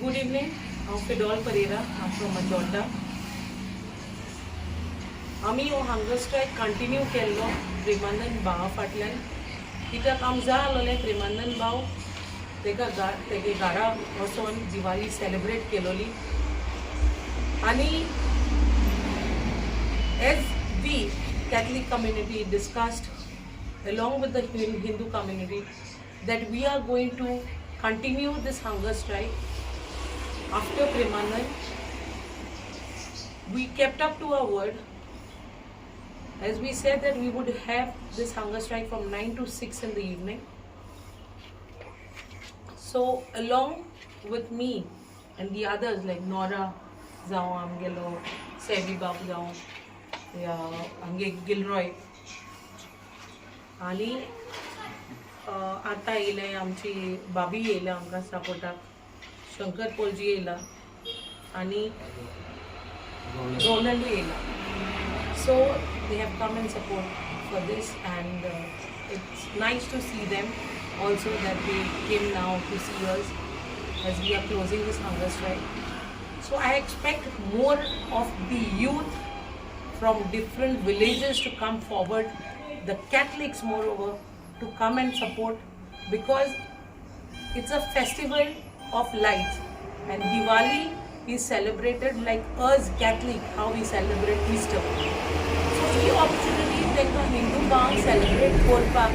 Good evening. I'm Fidol Pereira. I'm from Majorda. आम्ही हो hunger strike continue केल्लो प्रेमानंद भावा फाटल्यान कित्याक आमकां जाय प्रेमानंद भाव तेगे घरा वचोन दिवाळी सेलिब्रेट केलोली आनी as we Catholic community discussed along with the Hindu community that we are going to continue this hunger strike after Premanand. We kept up to our word. As we said that we would have this hunger strike from 9 to 6 in the evening. So along with me and the others like Nora, seby या आमगे Gilroy आणि आता येयले आमची बाबी येयला आमकां सपोर्टाक शंकर पोलजी येयला आनी रोनल्ड येयला सो they have come and support for this and it's nice to see them also that they came now to see us as we are closing this hunger strike. So I expect more of the youth from different villages to come forward, the Catholics moreover to come and support, because it's a festival of lights and Diwali is celebrated like us Catholic how we celebrate Easter. So he opportunity तांकां हिंदू भाव celebrate करपाक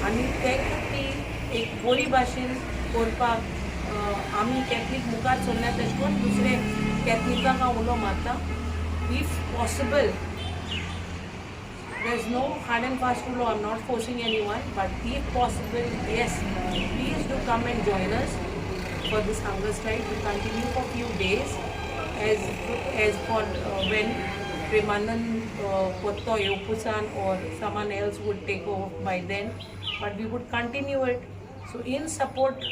आनी तांकां ती एक बरी भाशेन करपाक आमी कॅथलीक मुखार चल्ल्या तशें करून दुसरे कॅथलिकांक हांव उलो मारता. If possible, there's no hard and fast rule, I'm not forcing anyone, but if possible, yes, please do come and join us for this hunger strike. We continue for few days as for when Premanand Kotto Yopusan or someone else would take over by then, but we would continue it. So in support,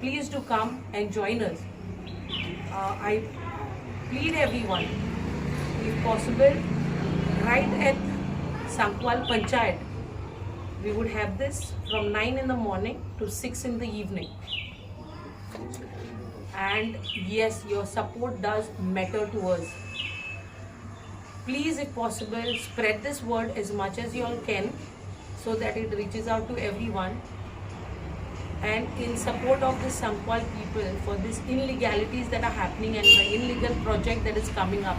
please do come and join us. I plead everyone, if possible, right at Sancoale Panchayat. We would have this from 9 in the morning to 6 in the evening. And yes, your support does matter to us. Please, if possible, spread this word as much as you all can so that it reaches out to everyone. And in support of the Sancoale people for these illegalities that are happening and the illegal project that is coming up.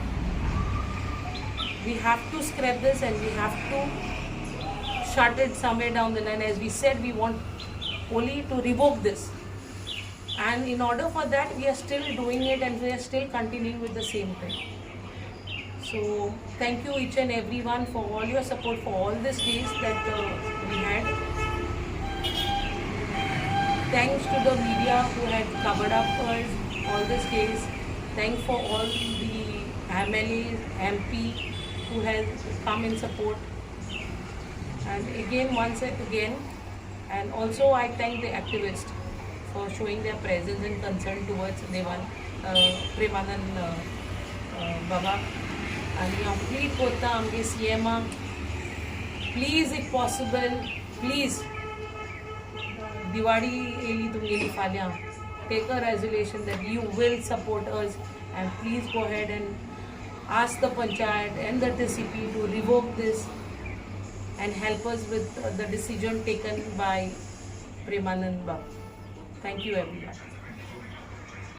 We have to scrap this and we have to shut it somewhere down the line. As we said, we want only to revoke this. And in order for that, we are still doing it and we are still continuing with the same thing. So thank you each and everyone for all your support for all these days that we had. Thanks to the media who had covered up for us all these days. Thanks for all the MLAs, MP who has come in support. And again, once again, and also I thank the activists for showing their presence and concern towards Premanand Baba. And I plead kota amge CM, please if possible, please. Diwali eli tumgeli falya. Take a resolution that you will support us and please go ahead and ask the Panchayat and the DCP to revoke this and help us with the decision taken by Premanand Baba. Thank you everyone.